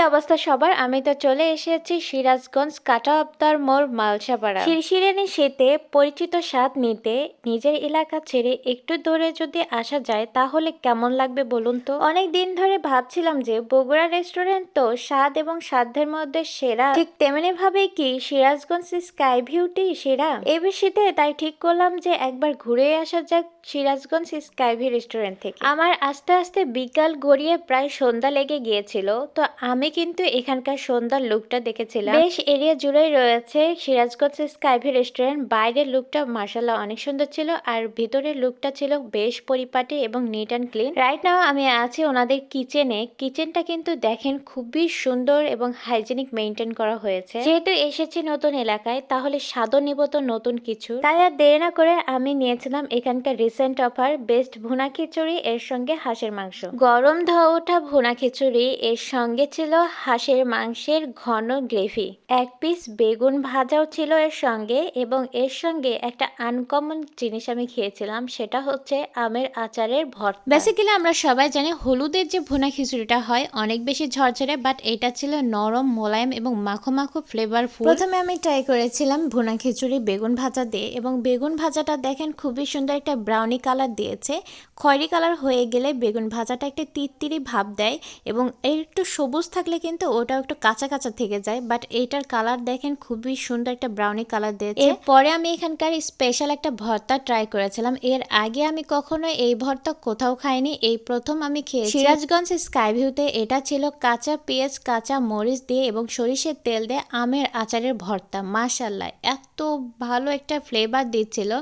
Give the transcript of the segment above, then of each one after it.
অবস্থা সবার? আমি তো চলে এসেছি সিরাজগঞ্জ কাটা আবদার মোড় মালসাপাড়া। শিরশিরানি শীতে পরিচিত স্বাদ নিতে নিজের এলাকা ছেড়ে একটু দূরে যদি আসা যায় তাহলে কেমন লাগবে বলুন তো। অনেক দিন ধরে ভাবছিলাম যে বগুড়া রেস্টুরেন্ট তো স্বাদ এবং সাধ্যের মধ্যে সেরা, ঠিক তেমনি ভাবে কি সিরাজগঞ্জ স্কাই ভিউটি সেরা। এবার শীতে তাই ঠিক করলাম যে একবার ঘুরে আসা যাক সিরাজগঞ্জ স্কাই ভিউ রেস্টুরেন্ট থেকে। আমার আস্তে আস্তে বিকাল গড়িয়ে প্রায় সন্ধ্যা লেগে গিয়েছিল, তো আমি কিন্তু এখানকার সন্ধ্যার লুকটা দেখেছিলাম। বেশ এরিয়া জুড়েই রয়েছে সিরাজগঞ্জ স্কাই ভিউ রেস্টুরেন্ট। বাইরের লুকটা মার্শাল্লাহ অনেক সুন্দর ছিল, আর ভিতরের লুকটা ছিল বেশ পরিপাটি এবং neat and clean. Right now আমি আছি ওনাদের কিচেনে। কিচেনটা কিন্তু দেখেন খুবই সুন্দর এবং হাইজেনিক মেনটেন করা হয়েছে। যেহেতু এসেছি নতুন এলাকায়, তাহলে স্বাদও নিব তো নতুন কিছু। তাই আর দেরি না করে আমি নিয়েছিলাম এখানকার রিসেন্ট অফার বেস্ট ভুনা খিচুড়ি, এর সঙ্গে হাঁসের মাংস। গরম ধোয়া ওঠা ভুনা খিচুড়ি, এর সঙ্গে ছিল হাঁসের মাংসের ঘন গ্রেভি, এক পিস বেগুন ভাজাও ছিল এর সঙ্গে, এবং এর সঙ্গে একটা আনকমন জিনিস আমি খেয়েছিলাম, সেটা হচ্ছে আমের আচারের ভর্তা। বেসিক্যালি আমরা সবাই জানি হলুদের যে ভুনা খিচুড়িটা হয় অনেক বেশি ঝরঝরে, বাট এটা ছিল নরম মোলায়েম এবং মাখো মাখো ফ্লেভারফুল। প্রথমে আমি ট্রাই করেছিলাম ভুনা খিচুড়ি বেগুন ভাজা দিয়ে, এবং বেগুন ভাজাটা দেখেন খুবই সুন্দর একটা ব্রাউনি কালার দিয়েছে। খয়েরি কালার হয়ে গেলে বেগুন ভাজাটা একটা তিরতিরি ভাব দেয়, এবং একটু সবুজ থাকলে কিন্তু ওটাও একটু কাঁচা কাঁচা থেকে যায়, বাট এইটার কালার দেখেন খুবই সুন্দর একটা ব্রাউনি কালার দিয়েছে। এরপরে আমি এখানকার স্পেশাল একটা ভর্তা ট্রাই করেছিলাম। এর আগে আমি কখনো এই ভর্তা কোথাও খাইনি, এই প্রথম আমি খেয়েছি সিরাজগঞ্জ স্কাই ভিউতে। এটা ছিল কাঁচা পেঁয়াজ, কাঁচা মরিচ দিয়ে এবং সরিষার তেল দিয়ে আমের আচারের ভর্তা। মাশাআল্লাহ, এত ভালো একটা ফ্লেভার দিচ্ছিল,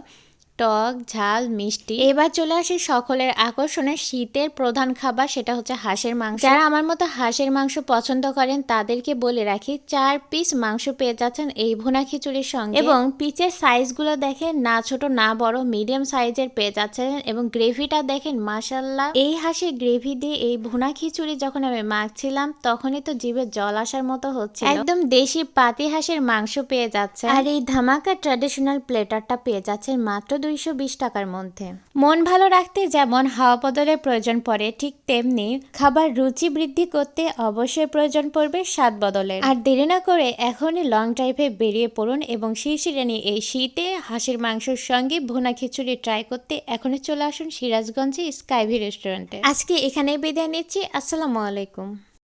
টক ঝাল মিষ্টি। এবার চলে আসি সকলের আকর্ষণে শীতের প্রধান খাবার, সেটা হচ্ছে হাঁসের মাংস। যারা আমার মতো হাঁসের মাংস পছন্দ করেন তাদেরকে বলে রাখি 4 পিস মাংস পেয়ে যাচ্ছেন এই ভুনা খিচুড়ির সঙ্গে, এবং পিচের সাইজগুলো দেখেন না ছোট না বড়, মিডিয়াম সাইজের পেয়ে যাচ্ছেন। এবং গ্রেভিটা দেখেন মাশাআল্লাহ, এই হাঁসের গ্রেভি দিয়ে এই ভুনা খিচুড়ি যখন আমি মাখছিলাম তখনই তো জিভে জল আসার মতো হচ্ছে। একদম দেশি পাতি হাঁসের মাংস পেয়ে যাচ্ছে, আর এই ধামাকা ট্র্যাডিশনাল প্লেটারটা পেয়ে যাচ্ছেন মাত্র 220 টাকার মধ্যে। মন ভালো রাখতে যেমন হাওয়া বদলের প্রয়োজন পড়ে, ঠিক তেমনি খাবার রুচি বৃদ্ধি করতে অবশ্যই প্রয়োজন পড়বে স্বাদ বদলের। আর দেরি না করে এখনই লং ড্রাইভে বেরিয়ে পড়ুন এবং শিরশিরানি এই শীতে হাঁসের মাংসের সঙ্গে ভুনা খিচুড়ি ট্রাই করতে এখনই চলে আসুন সিরাজগঞ্জে স্কাই ভিউ রেস্টুরেন্টে। আজকে এখানেই বিদায় নিচ্ছি। আসসালামু আলাইকুম।